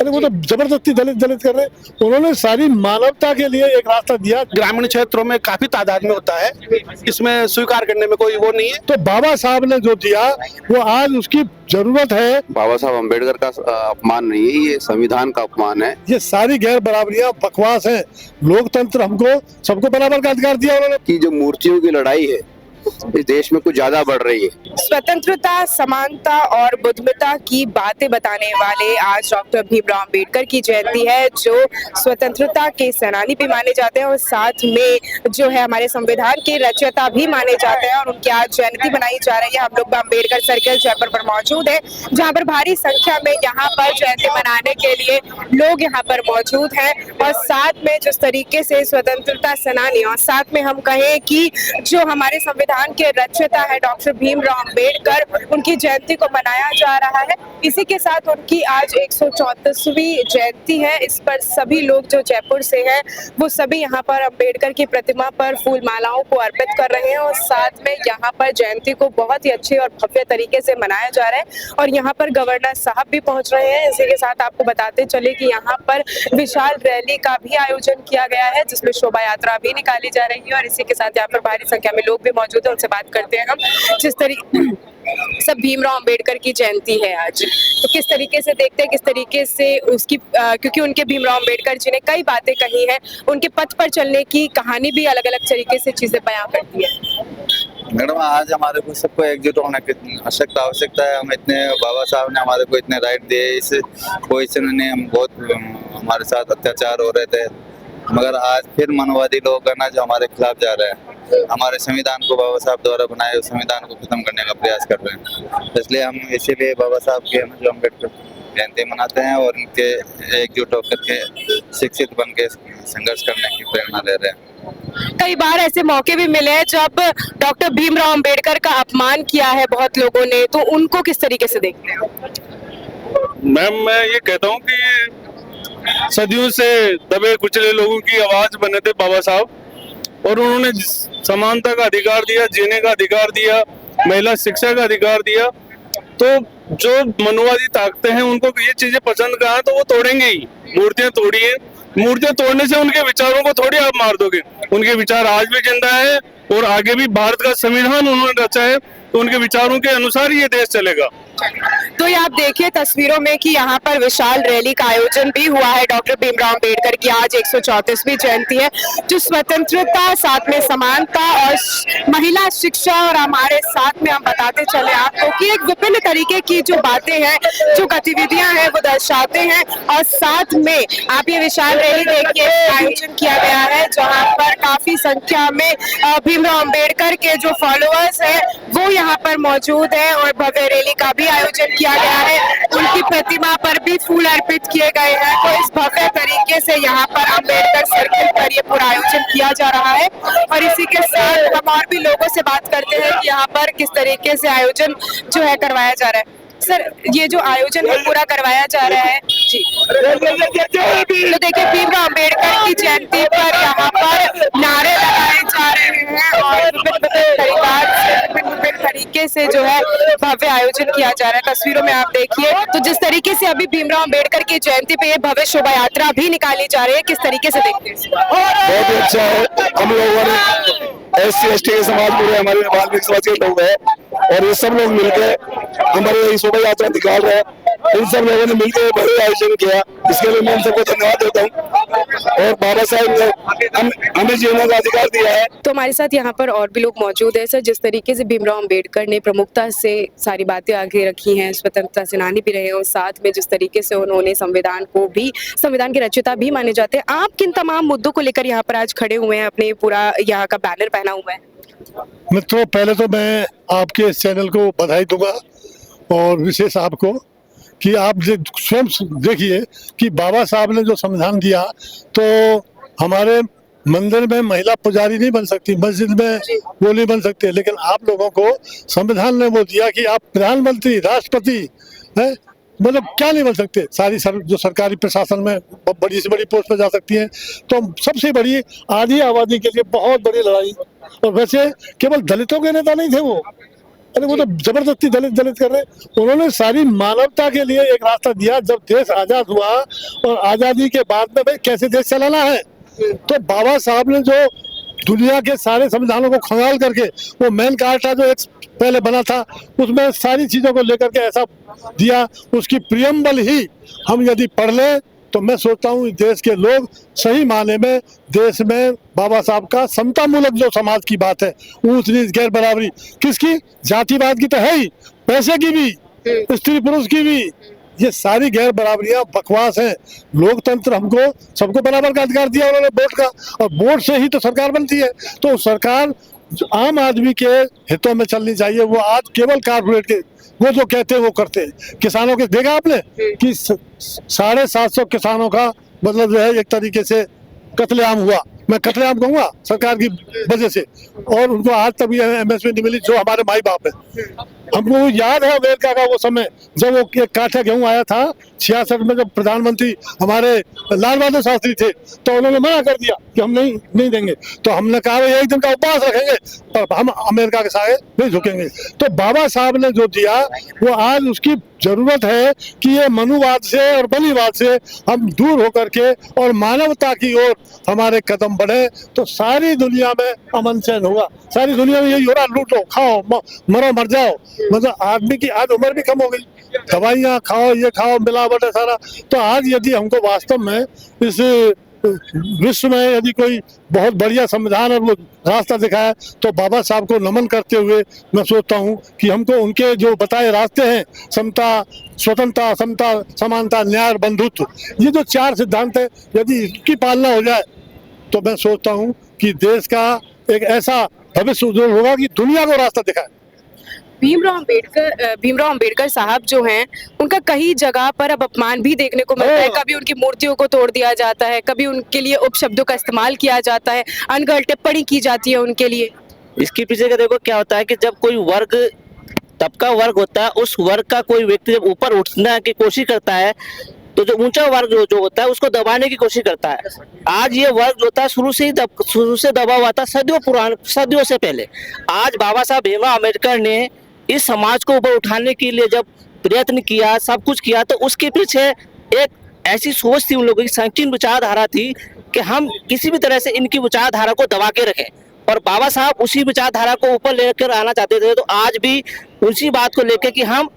अरे वो तो जबरदस्ती दलित दलित कर रहे हैं। उन्होंने सारी मानवता के लिए एक रास्ता दिया। ग्रामीण क्षेत्रों में काफी तादाद में होता है, इसमें स्वीकार करने में कोई वो नहीं है। तो बाबा साहब ने जो दिया वो आज उसकी जरूरत है। बाबा साहब अम्बेडकर का अपमान नहीं है, ये संविधान का अपमान है। ये सारी गैर बराबरियां बकवास है। लोकतंत्र हमको सबको बराबर का अधिकार दिया उन्होंने। कि जो मूर्तियों की लड़ाई है इस देश में कुछ ज्यादा बढ़ रही है। स्वतंत्रता, समानता और बुद्धिमत्ता की बातें बताने वाले आज डॉक्टर भीमराव अंबेडकर की जयंती है, जो स्वतंत्रता के सेनानी भी माने जाते हैं और साथ में जो है हमारे संविधान के रचयिता भी माने जाते हैं। और उनकी आज जयंती मनाई जा रही है। हम लोग अंबेडकर सर्किल जयपुर पर मौजूद है, जहाँ पर भारी संख्या में यहाँ पर जयंती मनाने के लिए लोग यहाँ पर मौजूद हैं। और साथ में जिस तरीके से स्वतंत्रता सेनानी और साथ में हम कहें कि जो हमारे संविधान के रचयिता है डॉक्टर भीमराव अंबेडकर, उनकी जयंती को मनाया जा रहा है। इसी के साथ उनकी आज 134वीं जयंती है। इस पर सभी लोग जो जयपुर से हैं वो सभी यहाँ पर अंबेडकर की प्रतिमा पर फूल मालाओं को अर्पित कर रहे हैं और साथ में यहाँ पर जयंती को बहुत ही अच्छे और भव्य तरीके से मनाया जा रहा है। और यहाँ पर गवर्नर साहब भी पहुंच रहे हैं। इसी के साथ आपको बताते चले कि यहाँ पर विशाल रैली का भी आयोजन किया गया है, जिसमें शोभा यात्रा भी निकाली जा रही है। और इसी के साथ यहाँ पर भारी संख्या में लोग भी मौजूद है, उनसे बात करते हैं हम। जिस तरीके सब भीमराव अंबेडकर की जयंती है आज, तो किस तरीके से देखते हैं, किस तरीके से उसकी क्योंकि उनके भीमराव अंबेडकर जी ने कई बातें कही हैं, उनके पथ पर चलने की कहानी भी अलग अलग तरीके से चीजें बयां करती है। मैडम, आज हमारे को सबको एकजुट होने की आवश्यकता है। हम इतने बाबा साहब ने हमारे को इतने राइट दिए, इस पोजीशन ने हम बहुत हमारे साथ अत्याचार हो रहे थे, मगर आज फिर मनवादी लोग है ना जो हमारे खिलाफ जा रहे हैं। हमारे संविधान को बाबा साहब द्वारा बनाए उस संविधान को खत्म करने का प्रयास कर रहे हैं। इसलिए हम इसीलिए बाबा साहब के जो अम्बेडकर जयंती मनाते हैं और उनके एकजुट होकर के शिक्षित बन के संघर्ष करने की प्रेरणा ले रहे हैं। कई बार ऐसे मौके भी मिले हैं जब डॉक्टर भीमराव अंबेडकर का अपमान किया है बहुत लोगों ने, तो उनको किस तरीके से देखते हैं? मैम, मैं ये कहता हूँ कि सदियों से दबे कुचले लोगों की आवाज बने थे बाबा साहब, और उन्होंने समानता का अधिकार दिया, जीने का अधिकार दिया, महिला शिक्षा का अधिकार दिया। तो जो मनुवादी ताकतें हैं उनको ये चीजें पसंद कहा है तो वो तोड़ेंगे ही। मूर्तियां तोड़ी है, मूर्तियां तोड़ने से उनके विचारों को थोड़ी आप मार दोगे। उनके विचार आज भी जिंदा है और आगे भी भारत का संविधान उन्होंने रचा है, तो उनके विचारों के अनुसार ये देश चलेगा। तो ये आप देखिए तस्वीरों में कि यहाँ पर विशाल रैली का आयोजन भी हुआ है। डॉक्टर भीमराव अंबेडकर की आज 134वीं जयंती है, जो स्वतंत्रता, साथ में समानता और महिला शिक्षा और हमारे साथ में हम बताते चले आपको कि एक विभिन्न तरीके की जो बातें हैं, जो गतिविधियां हैं वो दर्शाते हैं। और साथ में आप ये विशाल रैली देखिए, आयोजन किया गया है जहाँ पर काफी संख्या में भीमराव अंबेडकर के जो फॉलोअर्स हैं वो यहाँ पर मौजूद है और भव्य रैली का भी आयोजन किया गया है। उनकी प्रतिमा पर भी फूल अर्पित किए गए हैं। तो इस भव्य तरीके से यहाँ पर अंबेडकर सर्किल पर ये पूरा आयोजन किया जा रहा है। और इसी के साथ हम और भी लोगों से बात करते हैं कि यहाँ पर किस तरीके से आयोजन जो है करवाया जा रहा है। सर, ये जो आयोजन है पूरा करवाया जा रहा है जी, तो देखिए भीमराव अंबेडकर की जयंती पर यहाँ पर नारे लगाए जा रहे हैं और विभिन्न तरीके से जो है भव्य आयोजन किया जा रहा है। तस्वीरों में आप देखिए तो जिस तरीके से अभी भीमराव अंबेडकर की जयंती पे ये भव्य शोभा यात्रा भी निकाली जा रही है, किस तरीके से देखते हैं? बहुत ही अच्छा है। हम लोगों ने SC ST के समाज पूरे हमारे वाल्मीकि समाज के लोग हैं और ये सब लोग मिलकर हमारे शोभा यात्रा निकाल रहे हैं। इन सब लोगों ने मिलकर बड़े आयोजन किया, इसके लिए मैं इन सबको धन्यवाद देता हूँ। और बाबा साहब ने हमें जीने का अधिकार दिया है। तो हमारे साथ यहाँ पर और भी लोग मौजूद हैं। सर, जिस तरीके से भीमराव अंबेडकर ने प्रमुखता से सारी बातें आगे रखी हैं, स्वतंत्रता सेनानी भी रहे हैं और साथ में जिस तरीके से उन्होंने संविधान को भी, संविधान के रचयिता भी माने जाते हैं, आप किन तमाम मुद्दों को लेकर यहाँ पर आज खड़े हुए हैं, अपने पूरा यहाँ का बैनर पहना हुआ है? मित्रों, पहले तो मैं आपके इस चैनल को बधाई दूंगा और विशेष आपको कि आप स्वयं देखिए कि बाबा साहब ने जो संविधान दिया, तो हमारे मंदिर में महिला पुजारी नहीं बन सकती, मस्जिद में वो नहीं बन सकते, लेकिन आप लोगों को संविधान ने वो दिया कि आप प्रधानमंत्री, राष्ट्रपति है, मतलब क्या नहीं बन सकते। सारी जो सरकारी प्रशासन में बड़ी से बड़ी पोस्ट पर जा सकती हैं। तो सबसे बड़ी आधी आबादी के लिए बहुत बड़ी लड़ाई। और वैसे केवल दलितों के नेता नहीं थे वो, अरे वो तो जबरदस्ती दलित दलित कर रहे हैं। उन्होंने सारी मानवता के लिए एक रास्ता दिया। जब देश आजाद हुआ और आजादी के बाद में भाई कैसे देश चलाना है, तो बाबा साहब ने जो दुनिया के सारे संविधानों को खंगाल करके वो मैन कार्टा जो एक पहले बना था उसमें सारी चीजों को लेकर के ऐसा दिया, उसकी प्रियम्बल ही हम यदि पढ़ लें तो मैं सोचता हूँ देश के लोग सही माने में देश में बाबा साहब का समता मूलक जो समाज की बात है, ऊंच नीच गैर बराबरी, किसकी, जातिवाद की तो है ही, पैसे की भी, स्त्री पुरुष की भी, ये सारी गैर बराबरियां बकवास हैं। लोकतंत्र हमको सबको बराबर का अधिकार दिया उन्होंने वोट का, और वोट से ही तो सरकार बनती है। तो सरकार आम आदमी के हितों में चलनी चाहिए। वो आज केवल कारपोरेट के वो जो कहते हैं वो करते हैं। किसानों के देखा आपने कि 750 किसानों का मतलब जो है एक तरीके से कत्लेआम हुआ, मैं कत्लेआम कहूँगा सरकार की वजह से, और उनको आज तक भी एमएसपी नहीं मिली जो हमारे माई बाप है। हमको याद है अमेरिका का वो समय जब वो एक काठा गेहूं आया था 66 में, जब प्रधानमंत्री हमारे लाल बहादुर शास्त्री थे, तो उन्होंने मना कर दिया कि हम नहीं देंगे। तो हमने कहा एक दिन का उपवास रखेंगे पर हम अमेरिका के साथ नहीं झुकेंगे। तो बाबा साहब ने जो दिया वो आज उसकी जरूरत है कि ये मनुवाद से और बलिवाद से हम दूर होकर के और मानवता की ओर हमारे कदम बढ़े, तो सारी दुनिया में अमन चैन होगा। सारी दुनिया में यही हो रहा, लूटो खाओ मरो मर जाओ। मतलब आदमी की आज उम्र भी कम हो गई, दवाइयाँ खाओ ये खाओ मिलावट है सारा। तो आज यदि हमको वास्तव में इस विश्व में यदि कोई बहुत बढ़िया संविधान और वो रास्ता दिखाया तो बाबा साहब को नमन करते हुए मैं सोचता हूँ कि हमको उनके जो बताए रास्ते हैं, समता, स्वतंत्रता, समता, समानता, न्याय, बंधुत्व, ये जो 4 सिद्धांत है, यदि इसकी पालना हो जाए तो मैं सोचता हूँ कि देश का एक ऐसा भविष्य उज्जवल होगा कि दुनिया को रास्ता दिखाए। भीमराव अंबेडकर साहब जो हैं उनका कई जगह पर अब अपमान भी देखने को मिलता है। कभी उनकी मूर्तियों को तोड़ दिया जाता है, कभी उनके लिए उपशब्दों का इस्तेमाल किया जाता है, अनगढ़ टिप्पणी की जाती है उनके लिए। इसके पीछे का देखो क्या होता है कि जब कोई वर्ग, तबका वर्ग होता है, उस वर्ग का कोई व्यक्ति जब ऊपर उठने की कोशिश करता है तो जो ऊंचा वर्ग जो होता है उसको दबाने की कोशिश करता है। आज ये वर्ग जो था शुरू से दबा हुआ था, सदियों से पहले। आज बाबा साहब भीमराव अम्बेडकर ने इस समाज को ऊपर उठाने के लिए जब प्रयत्न किया, सब कुछ किया, तो उसके पीछे एक ऐसी सोच थी, उन लोगों की संकीर्ण विचारधारा थी कि हम किसी भी तरह से इनकी विचारधारा को दबा के रखें, और बाबा साहब उसी विचारधारा को ऊपर लेकर आना चाहते थे। तो आज भी उसी बात को लेकर कि हम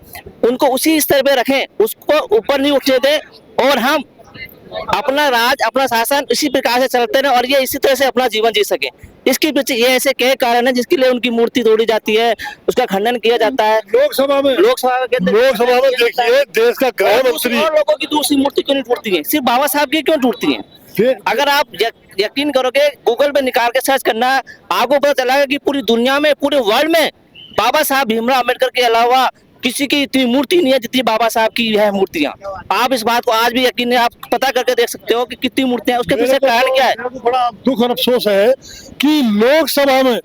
उनको उसी स्तर पे रखें, उसको ऊपर नहीं उठने दें, और हम अपना राज, अपना शासन इसी प्रकार से चलते रहे और ये इसी तरह से अपना जीवन जी सके। इसके पीछे ये ऐसे कई कारण है जिसके लिए उनकी मूर्ति तोड़ी जाती है, उसका खंडन किया जाता है। लोकसभा में देखिए देश का गृह मंत्री, और लोगों की दूसरी मूर्ति क्यों नहीं टूटती है, सिर्फ बाबा साहब की क्यों टूटती है? अगर आप यकीन करोगे, गूगल पे निकाल के सर्च करना, आपको पता चलेगा कि पूरी दुनिया में, पूरे वर्ल्ड में बाबा साहब भीमराव अम्बेडकर के अलावा किसी की इतनी मूर्ति नहीं है जितनी बाबा साहब की है मूर्तियां। आप इस बात को आज भी यकीन है, आप पता करके देख सकते हो कि कितनी मूर्तियां, उसके पीछे कारण क्या है। बड़ा दुख और अफसोस है कि लोकसभा में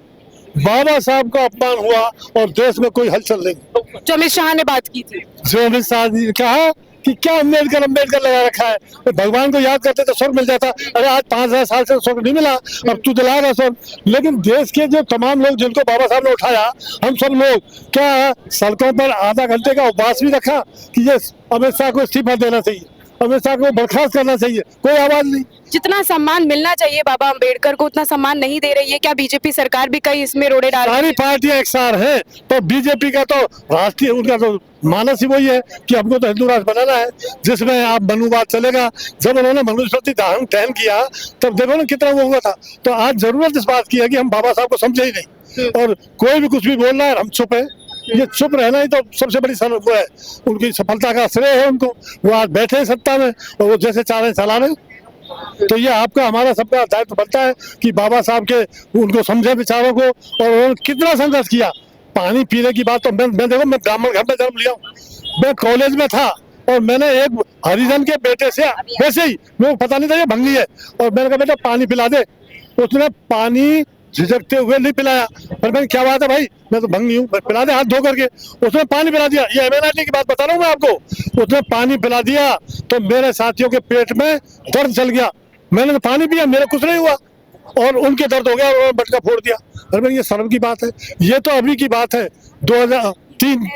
बाबा साहब का अपमान हुआ और देश में कोई हलचल नहीं। जो अमित शाह ने बात की थी, जो अमित शाह जी ने कहा कि क्या अम्बेडकर लगा रखा है, तो भगवान को याद करते तो स्वर्ग मिल जाता। अरे आज 5000 साल से स्वर्ग नहीं मिला, अब तू दिलाएगा स्वर्ग। लेकिन देश के जो तमाम लोग जिनको बाबा साहब ने उठाया, हम सब लोग क्या सड़कों पर आधा घंटे का उपवास भी रखा कि ये अमित शाह को इस्तीफा देना चाहिए, अमित शाह को बर्खास्त करना चाहिए, कोई आवाज नहीं। जितना सम्मान मिलना चाहिए बाबा अंबेडकर को उतना सम्मान नहीं दे रही है। क्या बीजेपी सरकार भी कई इसमें रोड़े डाल रही है? सारी पार्टियां एक सार हैं, तो बीजेपी का तो राष्ट्रीय उनका तो मानस ही वही है कि हमको तो हिंदू राष्ट्र बनाना है जिसमें आप मनुवाद चलेगा। जब उन्होंने मनुस्मृति दहन किया तब देखो ना कितना वो हुआ था। तो आज जरूरत इस बात की है कि हम बाबा साहब को समझे ही नहीं, और कोई भी कुछ भी बोल रहा है हम चुप है। ये चुप रहना ही तो सबसे बड़ी वो है, उनकी सफलता का श्रेय है उनको। वो आज बैठे हैं सत्ता में और वो जैसे चाह रहे चला रहे। तो ये आपका हमारा सबका दायित्व बनता है कि बाबा साहब के उनको समझे विचारों को, और उन्होंने कितना संघर्ष किया। पानी पीने की बात तो मैं देखो, मैं ब्राह्मण घर में जन्म लिया हूँ, मैं कॉलेज में था और मैंने एक हरिजन के बेटे से वैसे ही, मेरे को पता नहीं था ये भंगी है, और मैंने कहा बेटा पानी पिला दे। उसने पानी झिझकते हुए नहीं पिलाया, पर मैंने क्या बात है भाई, मैं तो भंगी हूँ, पिला दे हाथ धो करके। उसने पानी पिला दिया। ये एमएनआरटी की बात बता रहा हूँ मैं आपको। उसने पानी पिला दिया तो मेरे साथियों के पेट में दर्द चल गया। मैंने तो पानी पिया, मेरा कुछ नहीं हुआ। और उनके दर्द हो गया और उन्होंने मटका फोड़ दिया। अरे भाई ये शर्म की बात है। ये तो अभी की बात है 2002-3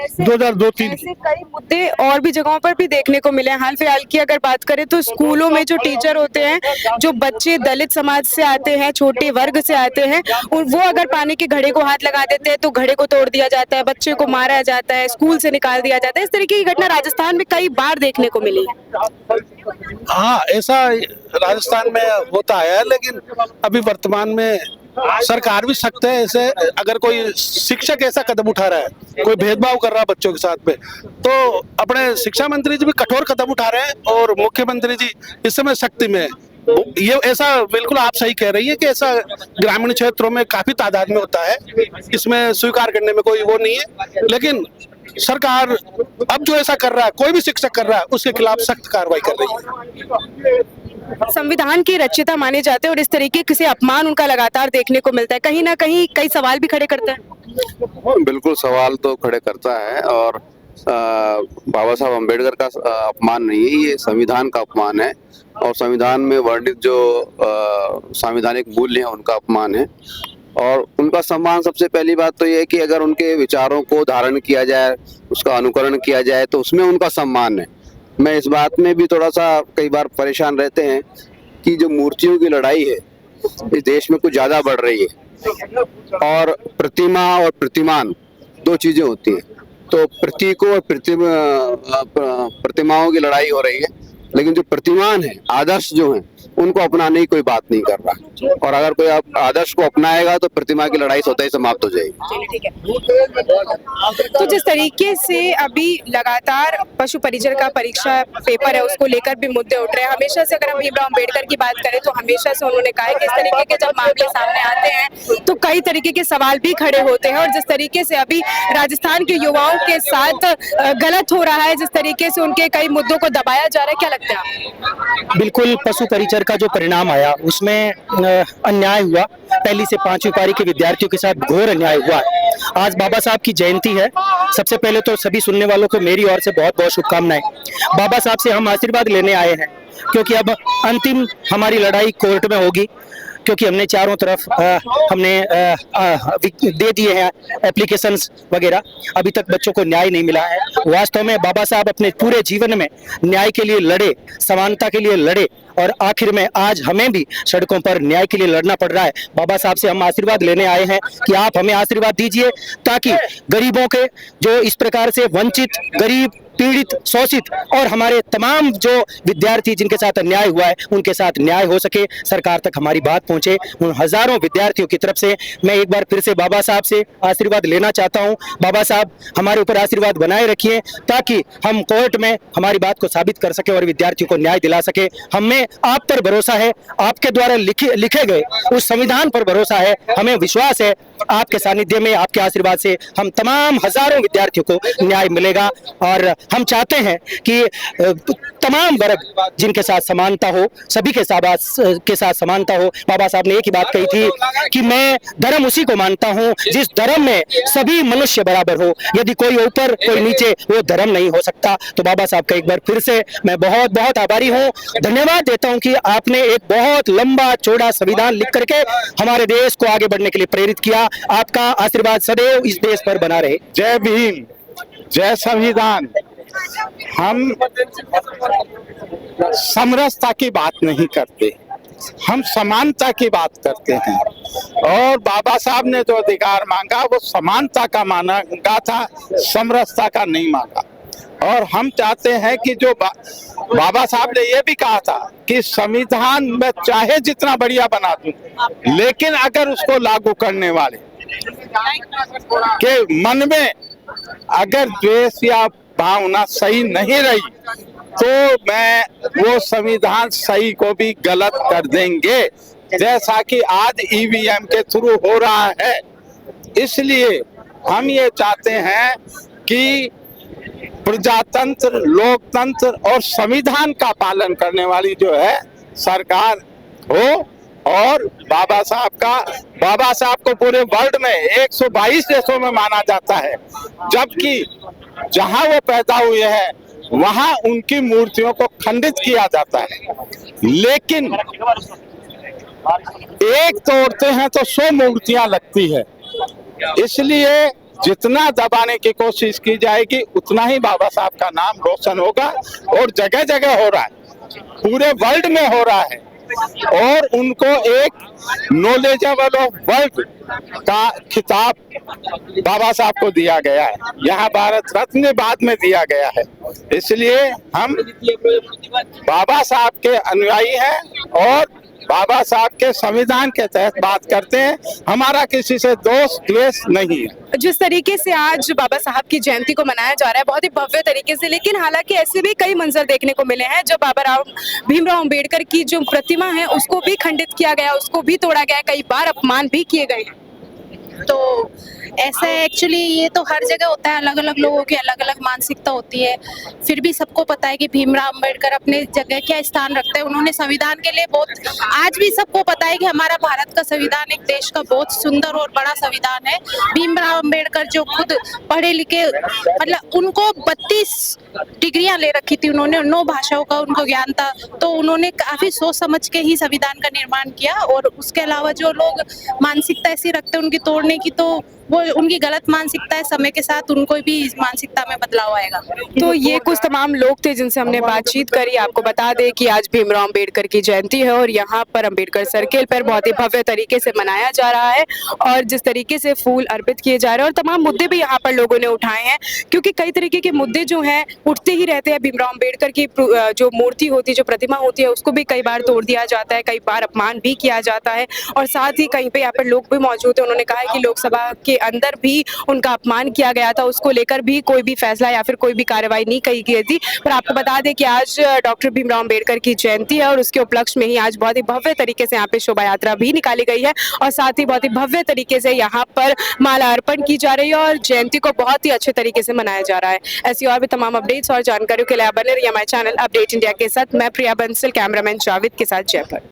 ऐसे कई मुद्दे और भी जगहों पर भी देखने को मिले हैं। हाल फिलहाल की अगर बात करें तो स्कूलों में जो टीचर होते हैं, जो बच्चे दलित समाज से आते हैं, छोटे वर्ग से आते हैं, और वो अगर पानी के घड़े को हाथ लगा देते हैं तो घड़े को तोड़ दिया जाता है, बच्चे को मारा जाता है, स्कूल से निकाल दिया जाता है। इस तरीके की घटना राजस्थान में कई बार देखने को मिली है। हाँ, ऐसा राजस्थान में होता है, लेकिन अभी वर्तमान में सरकार भी सख्त है। ऐसे अगर कोई शिक्षक ऐसा कदम उठा रहा है, कोई भेदभाव कर रहा है बच्चों के साथ में, तो अपने शिक्षा मंत्री जी भी कठोर कदम उठा रहे हैं और मुख्यमंत्री जी इस समय सख्ती में है। ये ऐसा बिल्कुल आप सही कह रही है कि ऐसा ग्रामीण क्षेत्रों में काफी तादाद में होता है, इसमें स्वीकार करने में कोई वो नहीं है। लेकिन सरकार अब जो ऐसा कर रहा है, कोई भी शिक्षक कर रहा है, उसके खिलाफ सख्त कार्रवाई कर रही है। संविधान के रचयिता माने जाते हैं और इस तरीके से अपमान उनका लगातार देखने को मिलता है। कहीं ना कहीं कई सवाल भी खड़े करता है। बिल्कुल सवाल तो खड़े करता है, और बाबा साहब अम्बेडकर का अपमान नहीं है, ये संविधान का अपमान है, और संविधान में वर्णित जो संवैधानिक मूल्य हैं उनका अपमान है। और उनका सम्मान, सबसे पहली बात तो ये है कि अगर उनके विचारों को धारण किया जाए, उसका अनुकरण किया जाए, तो उसमें उनका सम्मान है। मैं इस बात में भी थोड़ा सा कई बार परेशान रहते हैं कि जो मूर्तियों की लड़ाई है इस देश में कुछ ज्यादा बढ़ रही है, और प्रतिमा और प्रतिमान दो चीजें होती हैं। तो प्रतीकों और प्रतिमाओं की लड़ाई हो रही है, लेकिन जो प्रतिमान है, आदर्श जो हैं, उनको अपनाने की कोई बात नहीं कर रहा। और अगर कोई आदर्श को अपनाएगा तो प्रतिमा की लड़ाई स्वतः ही समाप्त हो जाएगी। ठीक है। तो जिस तरीके से अभी लगातार पशु परिचर का परीक्षा पेपर है, उसको लेकर भी मुद्दे उठ रहे हैं। हमेशा से अगर हम भीमराव अम्बेडकर की बात करें तो हमेशा से उन्होंने कहा है कि इस तरीके के जब मामले सामने आते हैं तो कई तरीके के सवाल भी खड़े होते हैं। और जिस तरीके से अभी राजस्थान के युवाओं के साथ गलत हो रहा है, जिस तरीके से उनके कई मुद्दों को दबाया जा रहा है, क्या लगता है? बिल्कुल, पशु परिचर का जो परिणाम आया उसमें अन्याय हुआ। पहली से 5वीं पारी के विद्यार्थियों के साथ घोर अन्याय हुआ। आज बाबा साहब की जयंती है। सबसे पहले तो सभी सुनने वालों को मेरी ओर से बहुत बहुत शुभकामनाएं। बाबा साहब से हम आशीर्वाद लेने आए हैं, क्योंकि अब अंतिम हमारी लड़ाई कोर्ट में होगी, क्योंकि हमने चारों तरफ हमने दे दिए हैं एप्लीकेशंस वगैरह, अभी तक बच्चों को न्याय नहीं मिला है। वास्तव में बाबा साहब अपने पूरे जीवन में न्याय के लिए लड़े, समानता के लिए लड़े, और आखिर में आज हमें भी सड़कों पर न्याय के लिए लड़ना पड़ रहा है। बाबा साहब से हम आशीर्वाद लेने आए हैं कि आप हमें आशीर्वाद दीजिए, ताकि गरीबों के, जो इस प्रकार से वंचित, गरीब, पीड़ित, शोषित, और हमारे तमाम जो विद्यार्थी जिनके साथ अन्याय हुआ है, उनके साथ न्याय हो सके, सरकार तक हमारी बात पहुंचे। उन हजारों विद्यार्थियों की तरफ से मैं एक बार फिर से बाबा साहब से आशीर्वाद लेना चाहता हूं। बाबा साहब हमारे ऊपर आशीर्वाद बनाए रखिए, ताकि हम कोर्ट में हमारी बात को साबित कर सके और विद्यार्थियों को न्याय दिला सके। हमें आप पर भरोसा है, आपके द्वारा लिखे गए उस संविधान पर भरोसा है, हमें विश्वास है आपके सानिध्य में, आपके आशीर्वाद से हम तमाम हजारों विद्यार्थियों को न्याय मिलेगा। और हम चाहते हैं कि तमाम वर्ग जिनके साथ समानता हो, सभी के साथ समानता हो। बाबा साहब ने एक ही बात कही थी कि मैं धर्म उसी को मानता हूं जिस धर्म में सभी मनुष्य बराबर हो, यदि कोई ऊपर कोई नीचे, वो धर्म नहीं हो सकता। तो बाबा साहब का एक बार फिर से मैं बहुत बहुत आभारी हूं, धन्यवाद देता हूं कि आपने एक बहुत लंबा चौड़ा संविधान लिख करके हमारे देश को आगे बढ़ने के लिए प्रेरित किया। आपका आशीर्वाद सदैव इस देश पर बना रहे। जय भीम, जय संविधान। हम समरसता की बात नहीं करते, हम समानता की बात करते हैं। और बाबा साहब ने जो अधिकार मांगा वो समानता का मांगा था, समरसता का नहीं मांगा। और हम चाहते हैं कि जो बाबा साहब ने ये भी कहा था कि संविधान में चाहे जितना बढ़िया बना दूं, लेकिन अगर उसको लागू करने वाले के मन में अगर द्वेष या भावना सही नहीं रही, तो मैं वो संविधान सही को भी गलत कर देंगे, जैसा कि आज ईवीएम के थ्रू हो रहा है। इसलिए हम ये चाहते हैं कि प्रजातंत्र, लोकतंत्र और संविधान का पालन करने वाली जो है सरकार हो। और बाबा साहब को पूरे वर्ल्ड में 122 देशों में माना जाता है, जबकि जहां वो पैदा हुए हैं वहां उनकी मूर्तियों को खंडित किया जाता है। लेकिन एक तोड़ते हैं तो 100 मूर्तियां लगती है, इसलिए जितना दबाने की कोशिश की जाएगी उतना ही बाबा साहब का नाम रोशन होगा। और जगह जगह हो रहा है, पूरे वर्ल्ड में हो रहा है, और उनको एक नॉलेजेबल ऑफ वर्ल्ड का खिताब बाबा साहब को दिया गया है। यहाँ भारत रत्न बाद में दिया गया है, इसलिए हम बाबा साहब के अनुयायी हैं और बाबा साहब के संविधान के तहत बात करते हैं। हमारा किसी से दोष द्वेष नहीं है। जिस तरीके से आज बाबा साहब की जयंती को मनाया जा रहा है बहुत ही भव्य तरीके से, लेकिन हालांकि ऐसे भी कई मंजर देखने को मिले हैं जब भीमराव अंबेडकर की जो प्रतिमा है उसको भी खंडित किया गया, उसको भी तोड़ा गया, कई बार अपमान भी किए गए हैं। तो ऐसा एक्चुअली ये तो हर जगह होता है, अलग अलग लोगों की अलग अलग मानसिकता होती है। फिर भी सबको पता है कि भीमराव अंबेडकर अपने जगह क्या स्थान रखते हैं। उन्होंने संविधान के लिए बहुत, आज भी सबको पता है कि हमारा भारत का संविधान एक देश का बहुत सुंदर और बड़ा संविधान है। भीमराव अंबेडकर जो खुद पढ़े लिखे, मतलब उनको 32 डिग्रियां ले रखी थी उन्होंने, 9 भाषाओं का उनको ज्ञान था, तो उन्होंने काफी सोच समझ के ही संविधान का निर्माण किया। और उसके अलावा जो लोग मानसिकता ऐसी रखते हैं उनकी तोड़ने की, तो वो उनकी गलत मानसिकता है। समय के साथ उनको भी इस मानसिकता में बदलाव आएगा। तो ये कुछ तमाम लोग थे जिनसे हमने बातचीत करी। आपको बता दें कि आज भीमराव अंबेडकर की जयंती है और यहाँ पर अंबेडकर सर्किल पर बहुत ही भव्य तरीके से मनाया जा रहा है और जिस तरीके से फूल अर्पित किए जा रहे हैं और तमाम मुद्दे भी यहाँ पर लोगों ने उठाए हैं, क्योंकि कई तरीके के मुद्दे जो हैं उठते ही रहते हैं। भीमराव अंबेडकर की जो मूर्ति होती है, जो प्रतिमा होती है, उसको भी कई बार तोड़ दिया जाता है, कई बार अपमान भी किया जाता है और साथ ही कहीं पे यहाँ पर लोग भी मौजूद है। उन्होंने कहा है कि लोकसभा के अंदर भी उनका अपमान किया गया था, उसको लेकर भी कोई भी फैसला या फिर कोई भी कार्रवाई नहीं की गई थी। पर आपको बता दें कि आज डॉक्टर भीमराव अंबेडकर की जयंती है और उसके उपलक्ष्य में ही आज बहुत ही भव्य तरीके से यहाँ पे शोभा यात्रा भी निकाली गई है और साथ ही बहुत ही भव्य तरीके से यहाँ पर माला अर्पण की जा रही है और जयंती को बहुत ही अच्छे तरीके से मनाया जा रहा है। ऐसी और भी तमाम अपडेट्स और जानकारियों के लिए बने रहिए हमारे चैनल अपडेट इंडिया के साथ। मैं प्रिया बंसल, कैमरामैन जावेद के साथ जयपुर।